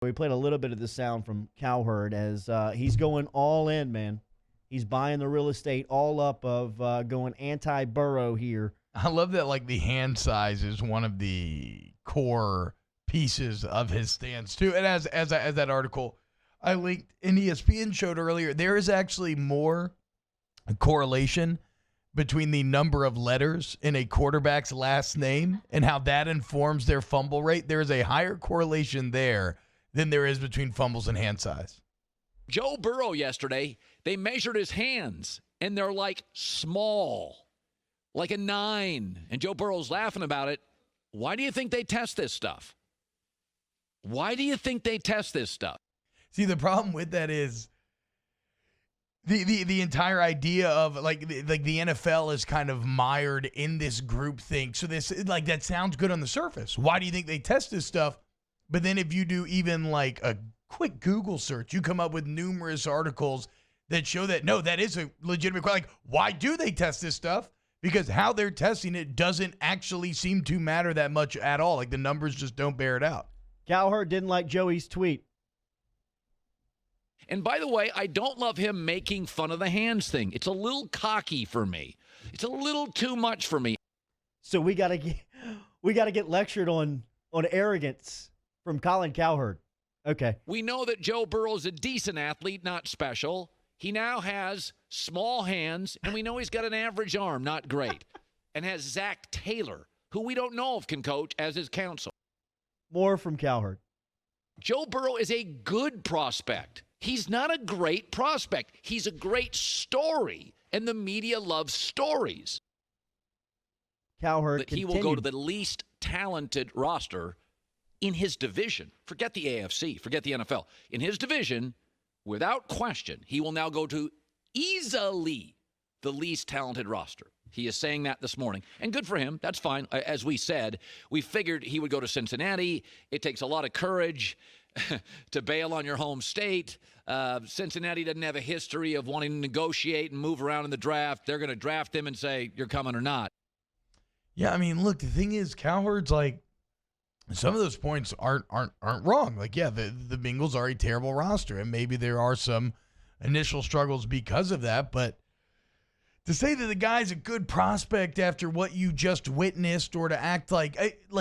We played a little bit of the sound from Cowherd as he's going all in, man. He's buying the real estate all up of going anti-Burrow here. I love that, like, the hand size is one of the core pieces of his stance, too. And as that article I linked in ESPN showed earlier, there is actually more correlation between the number of letters in a quarterback's last name and how that informs their fumble rate. There is a higher correlation there than there is between fumbles and hand size. Joe Burrow yesterday, they measured his hands, and they're like small, like a 9. And Joe Burrow's laughing about it. Why do you think they test this stuff? Why do you think they test this stuff? See, the problem with that is the entire idea of like the NFL is kind of mired in this group thing. So this, like, that sounds good on the surface. Why do you think they test this stuff? But then if you do even like a quick Google search, you come up with numerous articles that show that, no, that is a legitimate question. Like, why do they test this stuff? Because how they're testing it doesn't actually seem to matter that much at all. Like, the numbers just don't bear it out. Cowherd didn't like Joey's tweet. And by the way, I don't love him making fun of the hands thing. It's a little cocky for me. It's a little too much for me. So we gotta get lectured on arrogance from Colin Cowherd. Okay. We know that Joe Burrow's a decent athlete, not special. He now has small hands, and we know he's got an average arm, not great, and has Zach Taylor, who we don't know if can coach, as his counsel. More from Cowherd. Joe Burrow is a good prospect. He's not a great prospect. He's a great story, and the media loves stories. Cowherd that he will go to the least talented roster in his division. Forget the AFC. Forget the NFL. In his division, without question, he will now go to easily the least talented roster. He is saying that this morning, and good for him. That's fine. As we said, we figured he would go to Cincinnati. It takes a lot of courage to bail on your home state. Cincinnati doesn't have a history of wanting to negotiate and move around in the draft. They're going to draft him and say, you're coming or not. Yeah, I mean, look, the thing is, Cowherd's like, some of those points aren't wrong. Like, yeah, the Bengals are a terrible roster, and maybe there are some initial struggles because of that, but to say that the guy's a good prospect after what you just witnessed, or to act like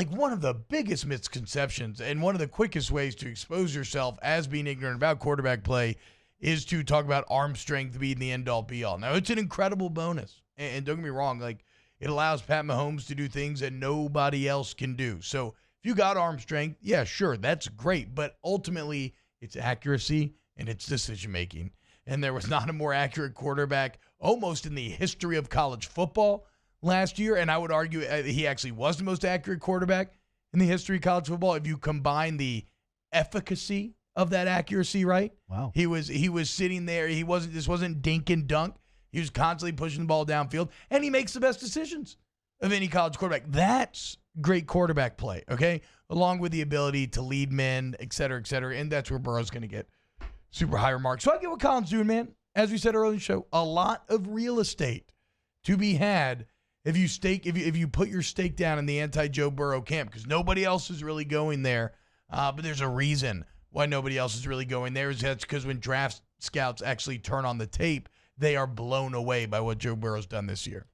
one of the biggest misconceptions and one of the quickest ways to expose yourself as being ignorant about quarterback play is to talk about arm strength being the end-all be-all. Now, it's an incredible bonus, and don't get me wrong, like, it allows Pat Mahomes to do things that nobody else can do. So if you got arm strength, yeah, sure, that's great, but ultimately it's accuracy and it's decision-making. And there was not a more accurate quarterback almost in the history of college football last year. And I would argue he actually was the most accurate quarterback in the history of college football. If you combine the efficacy of that accuracy, right? Wow. He was sitting there. This wasn't dink and dunk. He was constantly pushing the ball downfield, and he makes the best decisions of any college quarterback. That's great quarterback play, okay? Along with the ability to lead men, et cetera, and that's where Burrow's going to get super higher marks. So I get what Colin's doing, man. As we said earlier in the show, a lot of real estate to be had if you put your stake down in the anti-Joe Burrow camp, because nobody else is really going there. But there's a reason why nobody else is really going there. That's because when draft scouts actually turn on the tape, they are blown away by what Joe Burrow's done this year.